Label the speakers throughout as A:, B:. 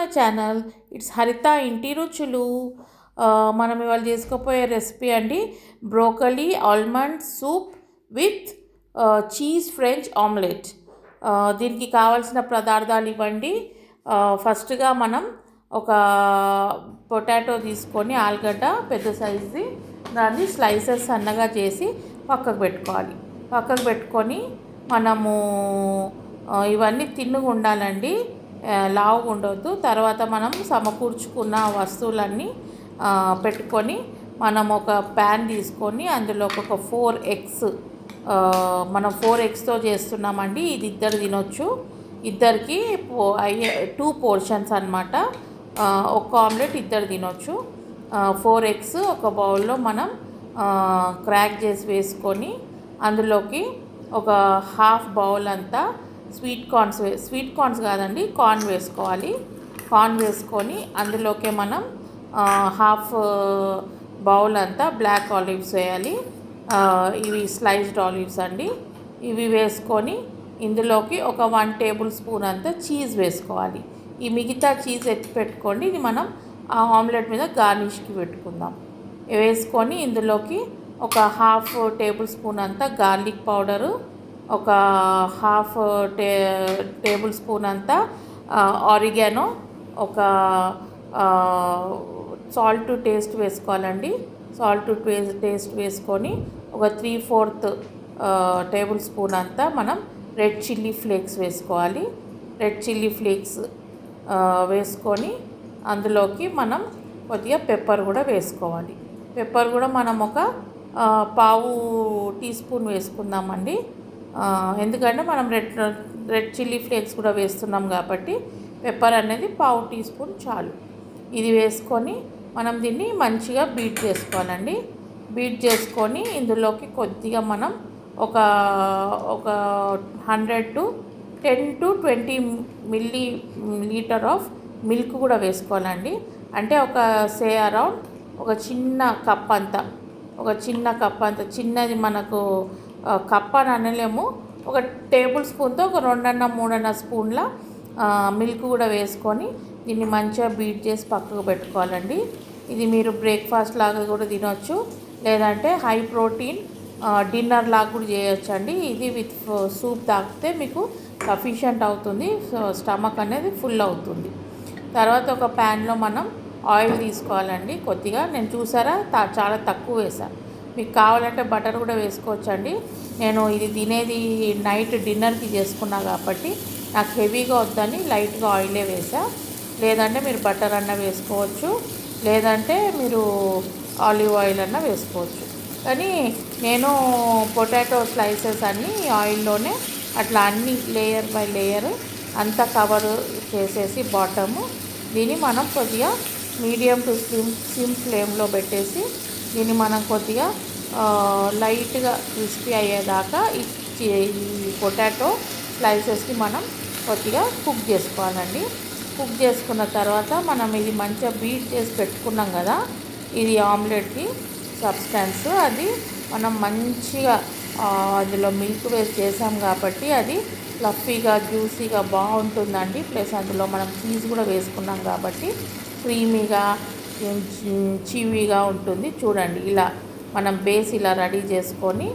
A: My channel. It's హరిత ఇంటి రుచులు. మనం ఇవాళ చేసుకోపోయే రెసిపీ అండి broccoli almond soup with cheese French omelette. దీనికి కావాల్సిన పదార్థాలు ఇవ్వండి. ఫస్ట్గా మనం ఒక పొటాటో తీసుకొని ఆలుగడ్డ పెద్ద సైజుది దాన్ని స్లైసెస్ సన్నగా చేసి పక్కకు పెట్టుకోవాలి. పక్కకు పెట్టుకొని మనము ఇవన్నీ తిన్నుగా ఉండాలండి, లావుగా ఉండవద్దు. తర్వాత మనం సమకూర్చుకున్న వస్తువులన్నీ పెట్టుకొని మనం ఒక ప్యాన్ తీసుకొని అందులో ఒక 4 ఎగ్స్, మనం 4 ఎగ్స్తో చేస్తున్నామండి. ఇది ఇద్దరు తినొచ్చు, ఇద్దరికి అయ్యే 2 పోర్షన్స్ అన్నమాట. ఒక ఆమ్లెట్ ఇద్దరు తినొచ్చు. 4 ఎగ్స్ ఒక బౌల్లో మనం క్రాక్ చేసి వేసుకొని అందులోకి ఒక హాఫ్ బౌల్ అంతా స్వీట్ కార్న్స్ కాదండి, కార్న్ వేసుకోవాలి. కార్న్ వేసుకొని అందులోకి మనం హాఫ్ బౌల్ అంతా బ్లాక్ ఆలివ్స్ వేయాలి. ఇవి స్లైస్డ్ ఆలివ్స్ అండి. ఇవి వేసుకొని ఇందులోకి ఒక 1 టేబుల్ స్పూన్ అంతా చీజ్ వేసుకోవాలి. ఈ మిగతా చీజ్ ఎత్తి పెట్టుకోండి, ఇది మనం ఆ ఆమ్లెట్ మీద గార్నిష్కి పెట్టుకుందాం. వేసుకొని ఇందులోకి ఒక హాఫ్ టేబుల్ స్పూన్ అంతా గార్లిక్ పౌడరు, ఒక హాఫ్ టేబుల్ స్పూన్ అంతా ఆరిగానో, ఒక సాల్ట్ టు టేస్ట్ వేసుకోవాలండి. సాల్ట్ టు టేస్ట్ వేసుకొని ఒక 3/4 టేబుల్ స్పూన్ అంతా మనం రెడ్ చిల్లీ ఫ్లేక్స్ వేసుకోవాలి. రెడ్ చిల్లీ ఫ్లేక్స్ వేసుకొని అందులోకి మనం కొద్దిగా పెప్పర్ కూడా వేసుకోవాలి. పెప్పర్ కూడా మనం ఒక పావు టీ స్పూన్ వేసుకుందామండి. ఎందుకంటే మనం రెడ్ చిల్లీ ఫ్లేక్స్ కూడా వేస్తున్నాం కాబట్టి పెప్పర్ అనేది పావు టీ స్పూన్ చాలు. ఇది వేసుకొని మనం దీన్ని మంచిగా బీట్ చేసుకోవాలండి. బీట్ చేసుకొని ఇందులోకి కొద్దిగా మనం ఒక 10 to 20 milli litre of milk కూడా వేసుకోవాలండి. అంటే అరౌండ్ ఒక చిన్న కప్ అంతా, చిన్నది మనకు కప్ అని అనలేము, ఒక టేబుల్ స్పూన్తో ఒక 2-3 స్పూన్ల మిల్క్ కూడా వేసుకొని దీన్ని మంచిగా బీట్ చేసి పక్కకు పెట్టుకోవాలండి. ఇది మీరు బ్రేక్ఫాస్ట్ లాగా కూడా తినొచ్చు, లేదంటే హై ప్రోటీన్ డిన్నర్ లాగా కూడా చేయొచ్చండి. ఇది విత్ సూప్ తాగితే మీకు సఫిషియంట్ అవుతుంది, స్టమక్ అనేది ఫుల్ అవుతుంది. తర్వాత ఒక ప్యాన్లో మనం ఆయిల్ తీసుకోవాలండి. కొద్దిగా నేను చూసారా చాలా తక్కువ వేసాను, మీకు కావాలంటే బటర్ కూడా వేసుకోవచ్చండి. నేను ఇది తినేది నైట్ డిన్నర్కి చేసుకున్నా కాబట్టి నాకు హెవీగా వద్దని లైట్గా ఆయిలే వేసా. లేదంటే మీరు బటర్ అన్న వేసుకోవచ్చు, లేదంటే మీరు ఆలివ్ ఆయిల్ అన్న వేసుకోవచ్చు. కానీ నేను పొటాటో స్లైసెస్ అన్నీ ఆయిల్లోనే అట్లా అన్ని లేయర్ బై లేయర్ అంతా కవర్ చేసేసి బాటము దీన్ని మనం కొద్దిగా మీడియం టు సిమ్ ఫ్లేమ్లో పెట్టేసి దీన్ని మనం కొద్దిగా లైట్గా క్రిస్పీ అయ్యేదాకా ఈ పొటాటో స్లైసెస్కి మనం కొద్దిగా కుక్ చేసుకోవాలండి. కుక్ చేసుకున్న తర్వాత మనం ఇది మంచిగా బీట్ చేసి పెట్టుకున్నాం కదా, ఇది ఆమ్లెట్కి సబ్స్టెన్స్. అది మనం మంచిగా అందులో మిల్క్ వేసి చేసాం కాబట్టి అది ఫ్లఫీగా జ్యూసీగా బాగుంటుందండి. ప్లస్ అందులో మనం చీజ్ కూడా వేసుకున్నాం కాబట్టి క్రీమీగా చీవీగా ఉంటుంది. చూడండి, ఇలా మనం బేస్ ఇలా రెడీ చేసుకొని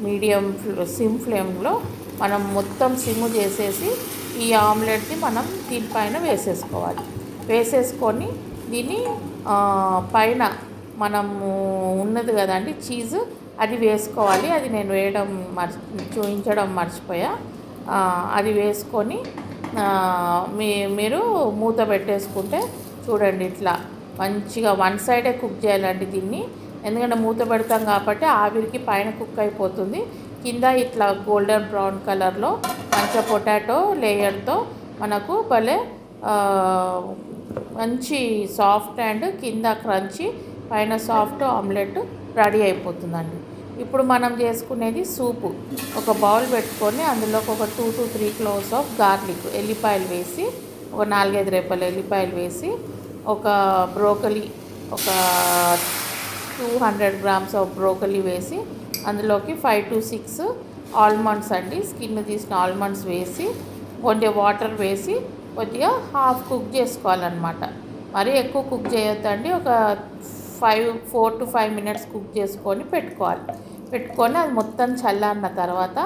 A: మీడియం సిమ్ ఫ్లేమ్లో మనం మొత్తం సిమ్ చేసేసి ఈ ఆమ్లెట్ని మనం దీనిపైన వేసేసుకోవాలి. వేసేసుకొని దీన్ని పైన మనము ఉన్నది కదండి చీజ్, అది వేసుకోవాలి. అది నేను చూపించడం మర్చిపోయా. అది వేసుకొని మీరు మూత పెట్టేసుకుంటే చూడండి ఇట్లా మంచిగా 1 సైడే కుక్ చేయాలండి దీన్ని. ఎందుకంటే మూత పెడతాం కాబట్టి ఆవిరికి పైన కుక్ అయిపోతుంది. కింద ఇట్లా గోల్డెన్ బ్రౌన్ కలర్లో మంచిగా పొటాటో లేయర్తో మనకు భలే మంచి సాఫ్ట్ అండ్ కింద క్రంచీ పైన సాఫ్ట్ ఆమ్లెట్ రెడీ అయిపోతుందండి. ఇప్పుడు మనం చేసుకునేది సూపు. ఒక బౌల్ పెట్టుకొని అందులోకి ఒక 2 to 3 cloves ఆఫ్ గార్లిక్, ఎల్లిపాయలు వేసి, ఒక 4-5 రెప్పలు ఎల్లిపాయలు వేసి, ఒక బ్రోకలీ, ఒక 200 grams ఆఫ్ బ్రోకలీ వేసి, అందులోకి 5 to 6 ఆల్మండ్స్ అండి, స్కిన్ తీసిన ఆల్మండ్స్ వేసి, కొంచెం వాటర్ వేసి కొద్దిగా హాఫ్ కుక్ చేసుకోవాలన్నమాట. మరీ ఎక్కువ కుక్ చేయొద్దండి. ఒక 4 to 5 మినిట్స్ కుక్ చేసుకొని పెట్టుకొని అది మొత్తం చల్లారిన తర్వాత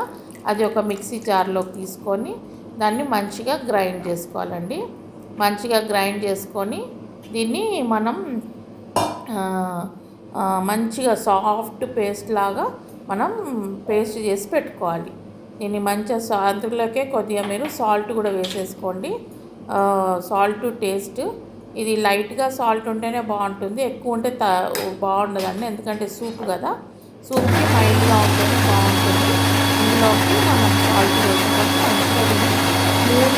A: అది ఒక మిక్సీ జార్లోకి తీసుకొని దాన్ని మంచిగా గ్రైండ్ చేసుకోవాలండి. మంచిగా గ్రైండ్ చేసుకొని దీన్ని మనం మంచిగా సాఫ్ట్ పేస్ట్ లాగా మనం పేస్ట్ చేసి పెట్టుకోవాలి. దీన్ని మంచిగా అందులోకే కొద్దిగా మీరు సాల్ట్ కూడా వేసేసుకోండి. సాల్ట్ టేస్ట్ ఇది లైట్గా సాల్ట్ ఉంటేనే బాగుంటుంది, ఎక్కువ ఉంటే బాగుండదండి. ఎందుకంటే సూప్ కదా, సూప్కి మైల్డ్గా ఉంటేనే బాగుంటుంది. ఇందులోకి మనం సాల్ట్ వేసుకొని మంచిగా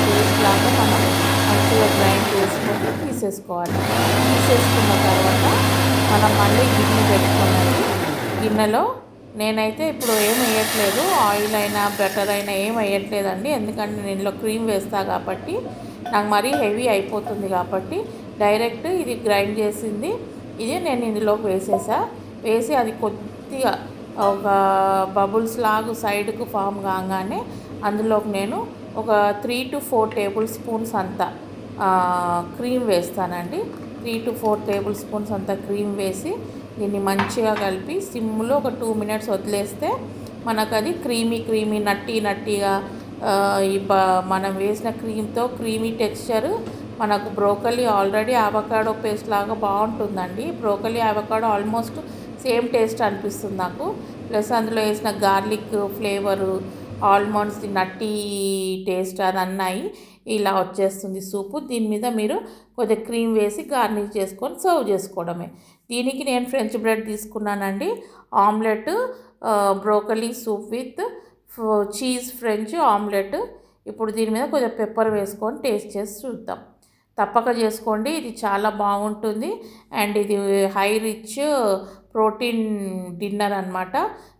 A: పేస్ట్ లాగా మనం మంచిగా గ్రైండ్ చేసుకొని తీసేసుకున్న తర్వాత మనం మళ్ళీ గిన్నె పెట్టుకోవాలి. గిన్నెలో నేనైతే ఇప్పుడు ఏం వేయట్లేదు, ఆయిల్ అయినా బటర్ అయినా ఏం వేయట్లేదండి. ఎందుకంటే నేను ఇందులో క్రీమ్ వేస్తా కాబట్టి నాకు మరీ హెవీ అయిపోతుంది కాబట్టి డైరెక్ట్ ఇది గ్రైండ్ చేసింది ఇది నేను ఇందులోకి వేసి అది కొద్దిగా ఒక బబుల్స్ లాగా సైడ్కు ఫామ్ కాగానే అందులోకి నేను ఒక 3 to 4 టేబుల్ స్పూన్స్ అంతా క్రీమ్ వేస్తానండి. 3 to 4 టేబుల్ స్పూన్స్ అంతా క్రీమ్ వేసి దీన్ని మంచిగా కలిపి సిమ్లో ఒక 2 మినిట్స్ వదిలేస్తే మనకు అది క్రీమీ నట్టీగా మనం వేసిన క్రీమ్తో క్రీమీ టెక్స్చర్ మనకు బ్రోకలీ ఆల్రెడీ అవకాడో పేస్ట్ లాగా బాగుంటుందండి. Broccoli avocado almost same taste అనిపిస్తుంది నాకు. ప్లస్ అందులో వేసిన garlic flavour, almonds nutty taste అది అన్నాయి ఇలా వచ్చేస్తుంది సూపు. దీని మీద మీరు కొద్దిగా క్రీమ్ వేసి గార్నిష్ చేసుకొని సర్వ్ చేసుకోవడమే. దీనికి నేను ఫ్రెంచ్ బ్రెడ్ తీసుకున్నానండి. Omelette broccoli soup with cheese French omelette. ఇప్పుడు దీని మీద కొద్దిగా పెప్పర్ వేసుకొని టేస్ట్ చేసి చూద్దాం. తప్పక చేసుకోండి, ఇది చాలా బాగుంటుంది. అండ్ ఇది హై రిచ్ ప్రోటీన్ డిన్నర్ అనమాట.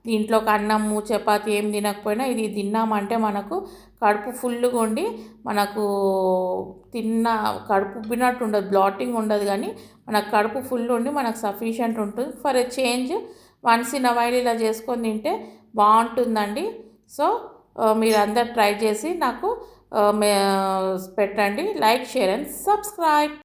A: దీంట్లోకి అన్నము చపాతి ఏం తినకపోయినా ఇది తిన్నామంటే మనకు కడుపు ఫుల్గా ఉండి మనకు కడుపు ఉబ్బినట్టు ఉండదు, బ్లాటింగ్ ఉండదు, కానీ మనకు కడుపు ఫుల్ ఉండి మనకు సఫిషియంట్ ఉంటుంది. For a change once in a while ఇలా చేసుకొని తింటే బాగుంటుందండి. సో మీరు అందరు ట్రై చేసి నాకు పెట్టండి. Like, share and subscribe.